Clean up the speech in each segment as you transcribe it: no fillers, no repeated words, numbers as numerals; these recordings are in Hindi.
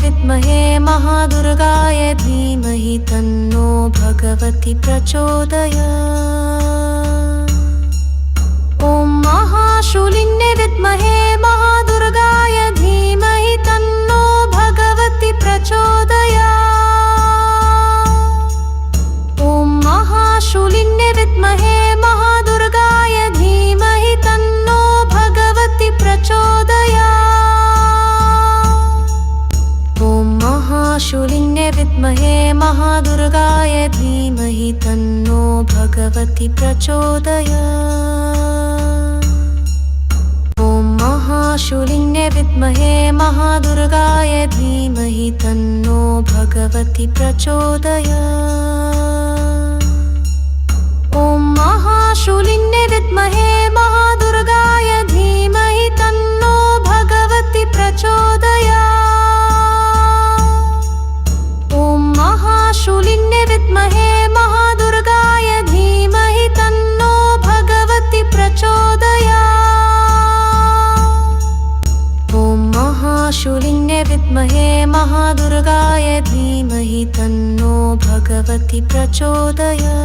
विद्महे महादुर्गाय धीमहि तन्नो भगवती प्रचोदयात्। ॐ महाशूलिन्ये विद्महे महादुर्गाय धीमहि तन्नो भगवती प्रचोदयात्। ॐ महाशूलिन्ये विद्महे महादुर्गाय धीमहि तन्नो भगवती प्रचोदयात्। ॐ महाशूलिन्ये विद्महे महादुर्गाय धीमहि तन्नो भगवती प्रचोदयात्। ॐ महाशूलिन्ये विद्महे महादुर्गाय धीमहि तन्नो भगवती प्रचोदयात्। ॐ महाशूलिन्ये विद्महे महादुर्गाय धीमहि तन्नो भगवती प्रचोदयात्। ॐ महाशूलिन्ये विद्महे महादुर्गाय धीमहि तन्नो भगवती प्रचोदयात्। ॐ महाशूलिन्ये विद्महे महादुर्गाय धीमहि तन्नो भगवती प्रचोदयात्।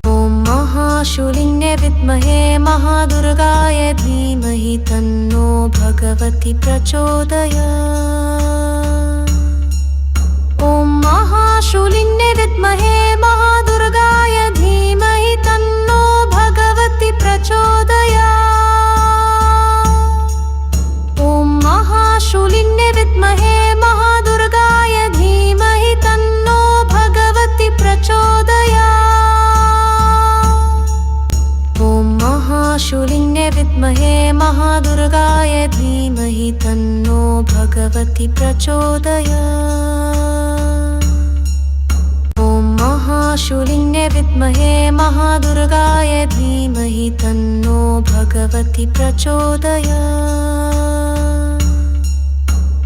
ॐ महाशूलिन्ये विद्महे महादुर्गाय धीमहि तन्नो भगवती प्रचोदयात्। ॐ महाशूलिन्ये विद्महे महादुर्गाय धीमहि तन्नो भगवती प्रचोदयात्। ॐ महाशूलिन्ये विद्महे महादुर्गाय धीमहि तन्नो भगवती प्रचोदयात्। ॐ महाशूलिन्ये विद्महे महादुर्गाय धीमहि तन्नो भगवती प्रचोदयात्। ॐ महाशूलिन्ये विद्महे महादुर्गाय धीमहि तन्नो भगवती प्रचोदयात्।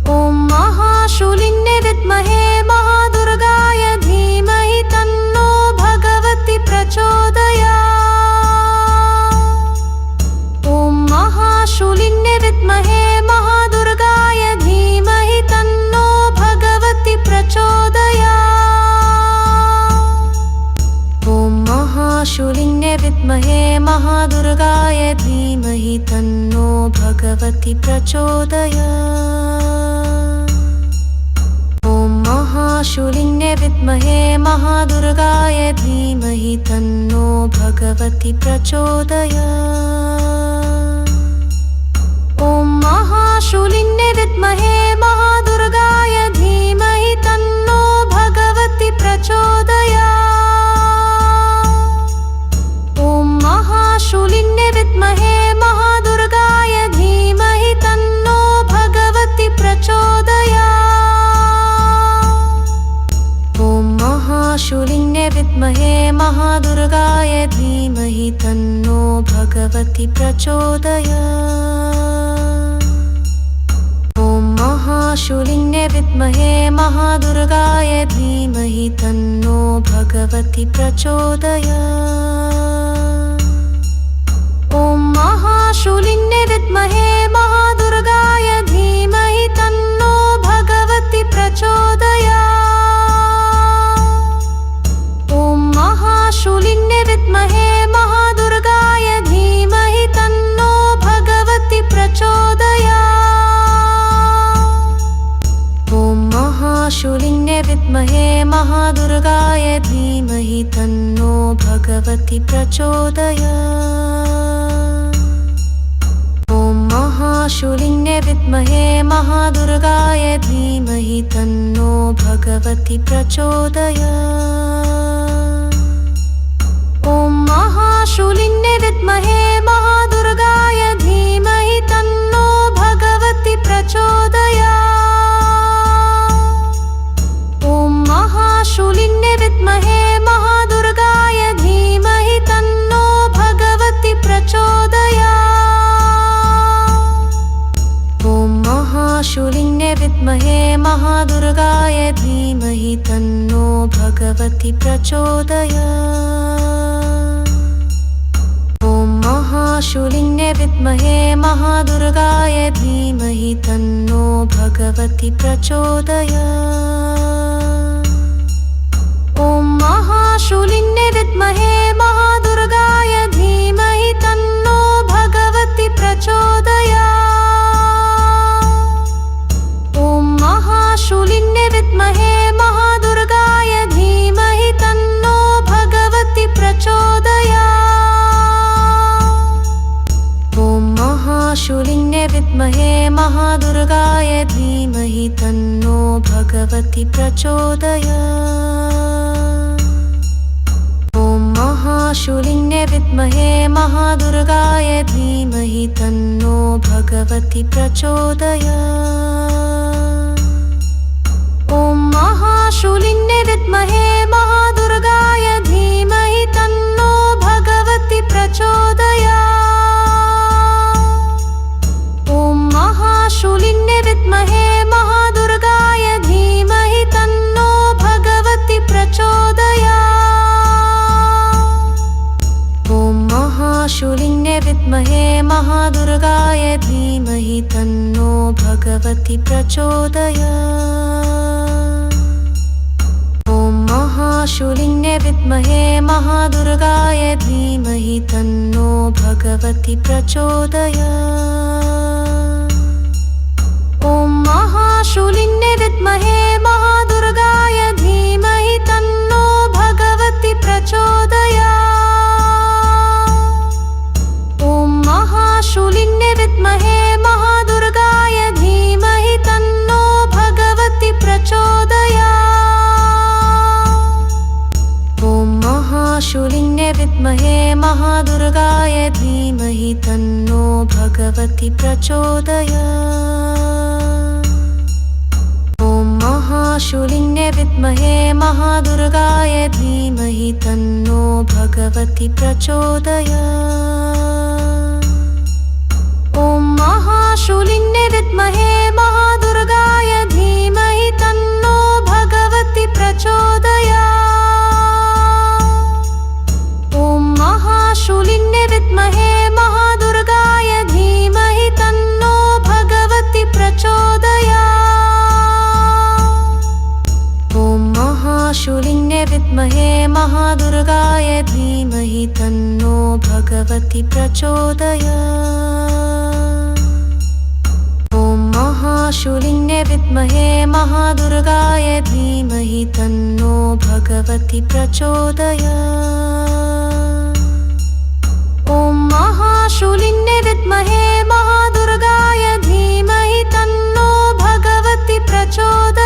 ॐ महाशूलिन्ये विद्महे महादुर्गाय धीमहि तन्नो भगवती प्रचोदयात्। ॐ महाशूलिन्ये विद्महे महादुर्गाय धीमहि तन्नो भगवती प्रचोदयात्। ॐ महाशूलिन्ये विद्महे महादुर्गाय धीमहि तन्नो भगवती प्रचोदयात्। ॐ महाशूलिन्ये विद्महे महादुर्गाय धीमहि तन्नो भगवती प्रचोदयात्। ॐ महाशूलिन्ये विद्महे महादुर्गाय धीमहि तन्नो भगवती प्रचोदयात्। ॐ महाशूलिन्ये विद्महे महादुर्गाय धीमहि तन्नो भगवती प्रचोदयात्। ॐ महाशूलिन्ये विद्महे महादुर्गाय धीमहि तन्नो भगवती प्रचोदयात्। ॐ महाशूलिन्ये विद्महे महादुर्गाय धीमहि तन्नो भगवती प्रचोदयात्। ॐ महाशूलिन्ये विद्महे महादुर्गाय धीमहि तन्नो भगवती प्रचोदयात्। ॐ महाशूलिन्ये विद्महे महादुर्गाय धीमहि तन्नो भगवती प्रचोदयात्। ॐ महाशूलिन्ये विद्महे महादुर्गाय धीमहि तन्नो भगवती प्रचोदयात्। ॐ महाशूलिन्ये विद्महे महादुर्गाय धीमहि तन्नो भगवती प्रचोदयात्। ॐ महाशूलिन्ये विद्महे महादुर्गाय धीमहि तन्नो भगवती प्रचोदयात्। ॐ महाशूलिन्ये विद्महे महादुर्गाय धीमहि तन्नो भगवती प्रचोदयात्। ॐ महाशूलिन्ये विद्महे महादुर्गाय धीमहि तन्नो भगवती प्रचोदयात्। ॐ महाशूलिन्ये विद्महे महादुर्गाय धीमहि तन्नो भगवति प्रचोदयात्। ॐ महाशूलिन्ये विद्महे महादुर्गाय धीमहि तन्नो भगवति प्रचोदयात्। ॐ महाशूलिन्ये विद्महे महादुर्गाय धीमहि तन्नो भगवति प्रचोदयात्। ॐ महाशूलिन्ये विद्महे महादुर्गाय धीमहि तन्नो भगवति प्रचोदयात्। ॐ महाशूलिन्ये विद्महे महादुर्गाय धीमहि तन्नो भगवति प्रचोदयात्। ॐ महाशूलिन्ये विद्महे महादुर्गाय धीमहि तन्नो भगवति प्रचोदयात्। ॐ महाशूलिन्ये विद्महे महादुर्गाय धीमहि तन्नो भगवति प्रचोदयात्। ॐ महाशूलिन्ये विद्महे महादुर्गाय धीमहि तन्नो भगवति प्रचोदयात्। ॐ महाशूलिन्ये विद्महे महादुर्गाय धीमहि तन्नो भगवति प्रचोदयात्। ॐ महाशूलिन्ये विद्महे महादुर्गाय धीमहि तन्नो भगवति प्रचोदयात्। ॐ महाशूलिन्ये विद्महे महादुर्गाय धीमहि तन्नो भगवति प्रचोदयात्। ॐ महाशूलिन्ये विद्महे महादुर्गाय धीमहि तन्नो भगवति प्रचोदयात्। ॐ महाशूलिन्ये विद्महे महादुर्गाय धीमहि तन्नो भगवति प्रचोदयात्। ॐ महाशूलिन्ये विद्महे महादुर्गाय धीमहि तन्नो भगवति प्रचोदयात्। ॐ महाशूलिन्ये विद्महे महादुर्गाय धीमहि तन्नो भगवति प्रचोदयात्। ॐ महाशूलिन्ये विद्महे महादुर्गाय धीमहि तन्नो भगवति प्रचोदयात्। ॐ महाशूलिन्ये विद्महे महादुर्गाय धीमहि तन्नो भगवति प्रचोदयात्। ॐ महाशूलिन्ये विद्महे महादुर्गाय धीमहि तन्नो भगवति प्रचोदयात्।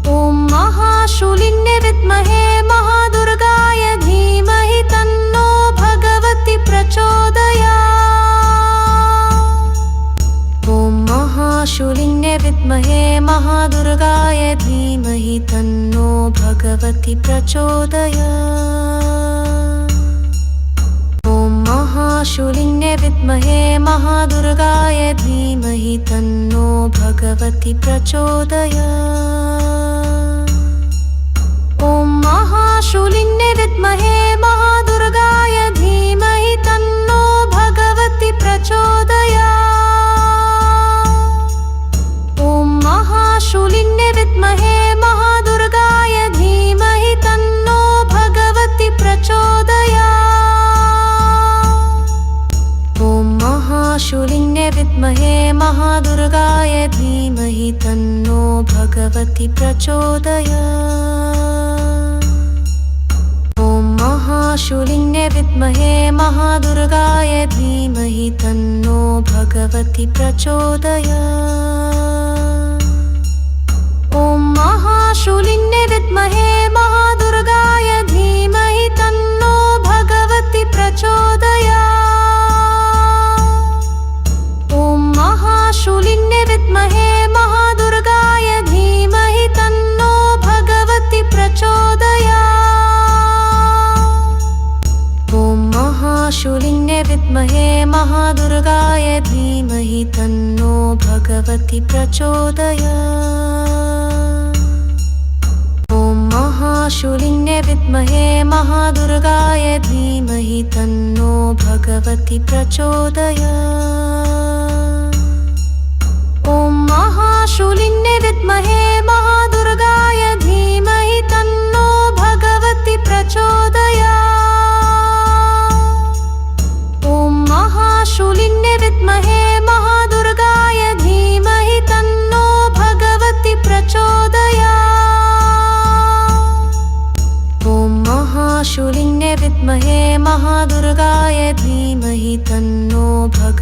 ॐ महाशूलिन्ये विद्महे महादुर्गाय धीमहि तन्नो भगवति प्रचोदयात्। ॐ महाशूलिन्ये विद्महे महादुर्गाय धीमहि तन्नो भगवति प्रचोदयात्। ॐ महाशूलिन्ये विद्महे महादुर्गाय धीमहि तन्नो भगवति प्रचोदयात्। ॐ महाशूलिन्ये विद्महे महादुर्गाय धीमहि तन्नो भगवति प्रचोदयात्। ॐ महाशूलिन्ये विद्महे महादुर्गाय धीमहि तन्नो भगवति प्रचोदयात्। ॐ महाशूलिन्ये विद्महे महादुर्गाय धीमहि तन्नो भगवति प्रचोदयात्। ॐ महाशूलिन्ये विद्महे महादुर्गाय धीमहि तन्नो भगवति प्रचोदयात्। ॐ महाशूलिन्ये विद्महे महादुर्गाय धीमहि तन्नो भगवति प्रचोदयात्। ॐ महाशूलिन्ये विद्महे महादुर्गाय धीमहि तन्नो भगवति प्रचोदयात्। ॐ महाशूलिन्ये विद्महे महादुर्गाय धीमहि तन्नो भगवति प्रचोदयात्। ॐ महाशूलिन्ये विद्महे महादुर्गाय धीमहि तन्नो भगवति प्रचोदयात्।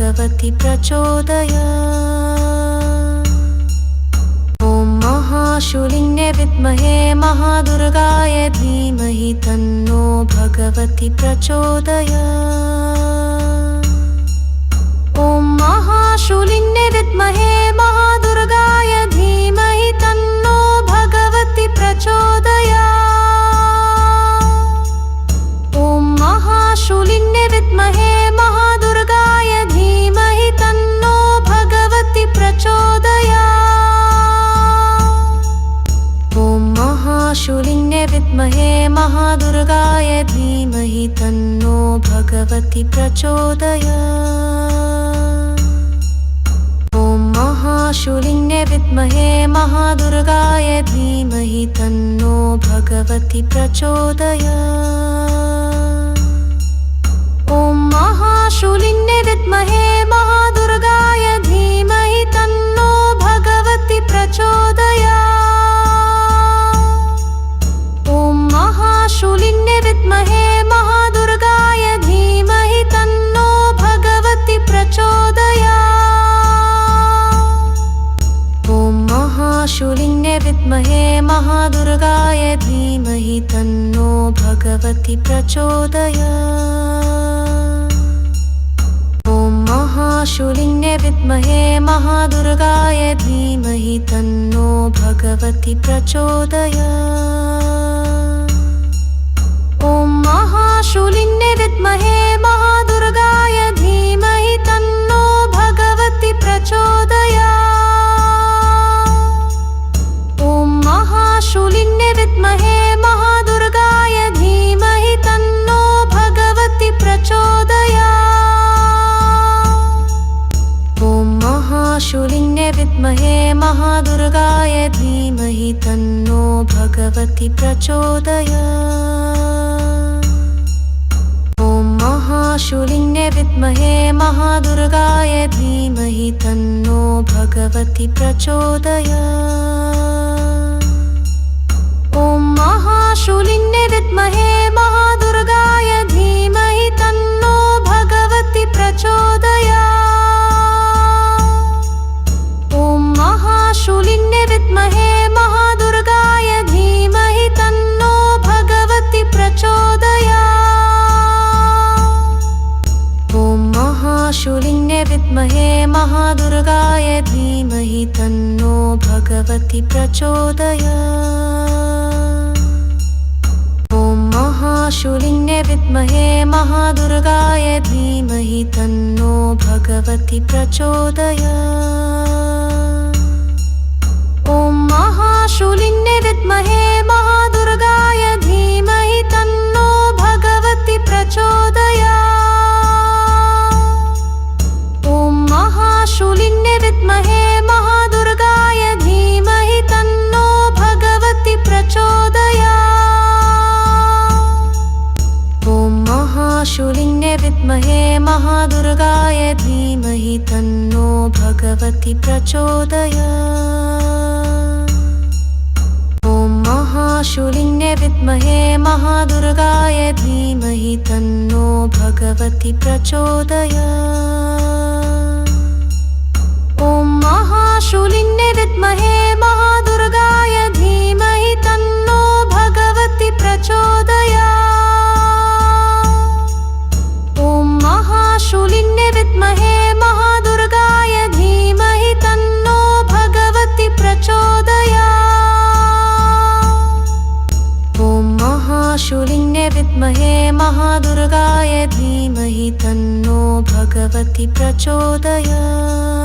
भगवति प्रचोदयात्। ॐ महाशूलिन्ये विद्महे महादुर्गाय धीमहि तन्नो भगवति प्रचोदयात्। ॐ महाशूलिन्ये विद्महे महादुर्गाय धीमहि तन्नो भगवति प्रचोदयात्। ॐ महाशूलिन्ये विद्महे महादुर्गाय धीमहि तन्नो भगवति प्रचोदयात्। ॐ महाशूलिन्ये विद्महे महादुर्गाय धीमहि तन्नो भगवति प्रचोदयात्। ॐ महाशूलिन्ये विद्महे महादुर्गाय धीमहि तन्नो भगवति प्रचोदयात्। ॐ महाशूलिन्ये विद्महे महादुर्गाय धीमहि तन्नो भगवति प्रचोदयात्। ॐ महाशूलिन्ये विद्महे महादुर्गाय धीमहि तन्नो भगवति प्रचोदयात्। ॐ महाशूलिन्ये विद्महे महादुर्गाय धीमहि तन्नो भगवति प्रचोदयात्। ॐ महाशूलिन्ये विद्महे महादुर्गाय धीमहि तन्नो भगवति प्रचोदयात्। ॐ महाशूलिन्ये विद्महे महादुर्गाय धीमहि तन्नो भगवति प्रचोदयात्। ॐ महाशूलिन्ये विद्महे महादुर्गाय धीमहि तन्नो भगवति प्रचोदयात्। ॐ महाशूलिन्ये विद्महे महादुर्गाय धीमहि तन्नो भगवति प्रचोदयात्। ॐ महाशूलिन्ये विद्महे महादुर्गाय धीमहि तन्नो भगवति प्रचोदयात्। ॐ महाशूलिन्ये विद्महे महादुर्गाय धीमहि तन्नो भगवति प्रचोदयात्। ॐ महाशूलिन्ये विद्महे महादुर्गाय धीमहि तन्नो भगवति प्रचोदयात्। ॐ महाशूलिन्ये विद्महे महादुर्गाय धीमहि तन्नो भगवति प्रचोदयात्। ॐ महाशूलिन्ये विद्महे महादुर्गाय धीमहि तन्नो भगवति प्रचोदयात्। ॐ महाशूलिन्ये विद्महे महादुर्गाय धीमहि तन्नो भगवति प्रचोदयात्। ॐ महाशूलिन्ये विद्महे महादुर्गाय धीमहि तन्नो भगवति प्रचोदयात्। ॐ महाशूलिन्ये विद्महे महादुर्गाय धीमहि तन्नो भगवति प्रचोदयात्। ॐ महाशूलिन्ये विद्महे महादुर्गाय धीमहि तन्नो भगवति प्रचोदयात्। ॐ महाशूलिन्ये विद्महे महादुर्गाय धीमहि तन्नो भगवति प्रचोदयात्। ॐ महाशूलिन्ये विद्महे महादुर्गाय धीमहि तन्नो भगवति प्रचोदयात्। ॐ महाशूलिन्ये विद्महे महादुर्गाय धीमहि तन्नो भगवति प्रचोदयात्।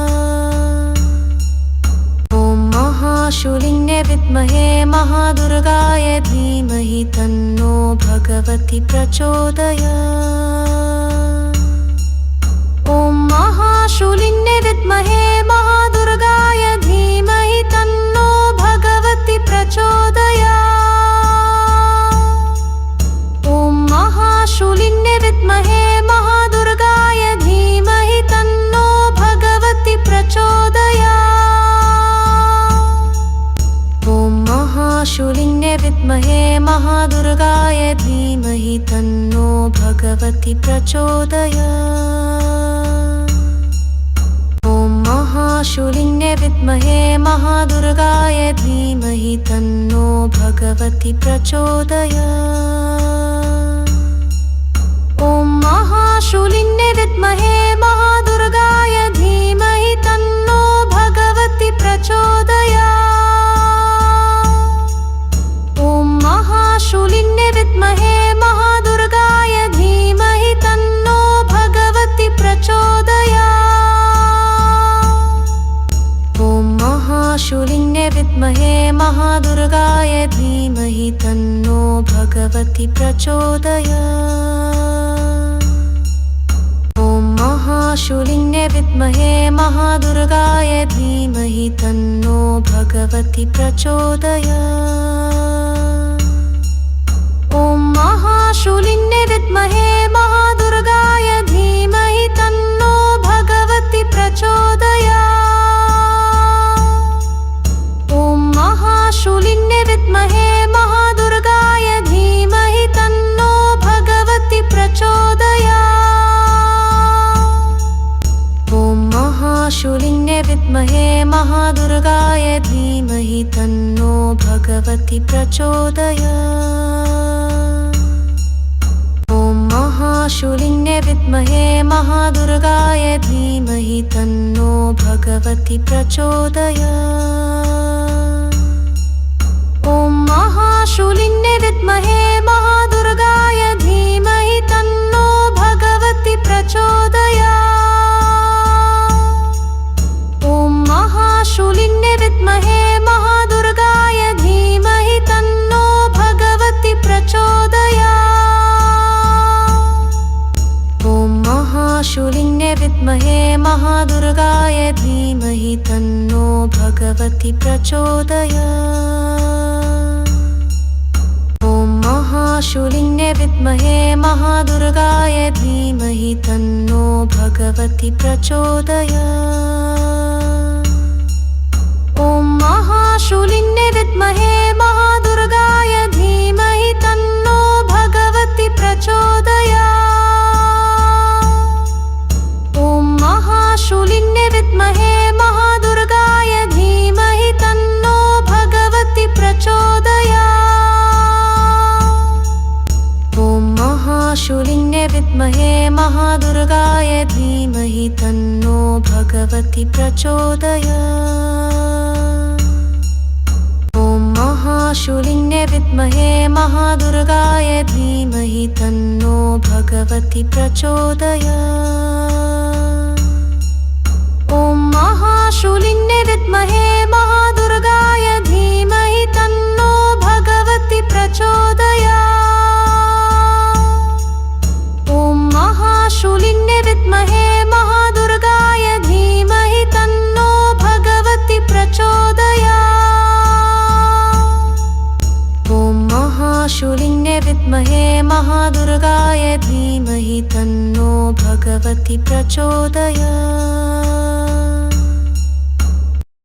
ॐ महाशूलिन्ये विद्महे महादुर्गाय धीमहि तन्नो भगवति प्रचोदयात्। ॐ महाशूलिन्ये विद्महे महादुर्गाय धीमहि तन्नो भगवति प्रचोदयात्। ॐ महाशूलिन्ये विद्महे महादुर्गाय धीमहि तन्नो भगवति प्रचोदयात्। ॐ महाशूलिन्ये विद्महे महादुर्गाय धीमहि तन्नो भगवति प्रचोदयात्। महादुर्गाय धीमहि तन्नो भगवति प्रचोदयात्। ॐ महाशूलिन्ये विद्महे महादुर्गाय धीमहि तन्नो भगवति प्रचोदयात्। ॐ महाशूलिन्ये विद्महे महादुर्गाय धीमहि तन्नो भगवति प्रचोदयात्। ॐ महाशूलिन्ये विद्महे महादुर्गाय धीमहि तन्नो भगवति प्रचोदयात्। ॐ महाशूलिन्ये विद्महे महादुर्गाय धीमहि तन्नो भगवति प्रचोदयात्। ॐ महाशूलिन्ये विद्महे महादुर्गाय धीमहि तन्नो भगवति प्रचोदयात्। ॐ महाशूलिन्ये विद्महे महादुर्गाय धीमहि तन्नो भगवति प्रचोदयात्। ॐ महाशूलिन्ये विद्महे महादुर्गाय धीमहि तन्नो भगवति प्रचोदयात्। ॐ महाशूलिन्ये विद्महे महादुर्गाय धीमहि तन्नो भगवति प्रचोदयात्। ॐ महाशूलिन्ये विद्महे महादुर्गाय धीमहि तन्नो भगवति प्रचोदयात्। ॐ महाशूलिन्ये विद्महे महादुर्गाय धीमहि तन्नो भगवति प्रचोदयात्। ॐ महाशूलिन्ये विद्महे महादुर्गाय धीमहि तन्नो भगवति प्रचोदयात्। ॐ महाशूलिन्ये विद्महे महादुर्गाय धीमहि तन्नो भगवति प्रचोदयात्। ॐ महाशूलिन्ये विद्महे महादुर्गाय धीमहि तन्नो भगवति प्रचोदयात्। ॐ महाशूलिन्ये विद्महे महादुर्गाय धीमहि तन्नो भगवति प्रचोदयात्। ॐ महाशूलिन्ये विद्महे महादुर्गाय धीमहि तन्नो भगवति प्रचोदयात्। ॐ महाशूलिन्ये विद्महे महादुर्गाय धीमहि तन्नो भगवति प्रचोदयात्। ॐ महाशूलिन्ये विद्महे महादुर्गाय धीमहि तन्नो भगवति प्रचोदयात्। ॐ महाशूलिन्ये विद्महे महादुर्गाय धीमहि तन्नो भगवति प्रचोदयात्। ॐ महाशूलिन्ये विद्महे महादुर्गाय धीमहि तन्नो भगवति प्रचोदयात्।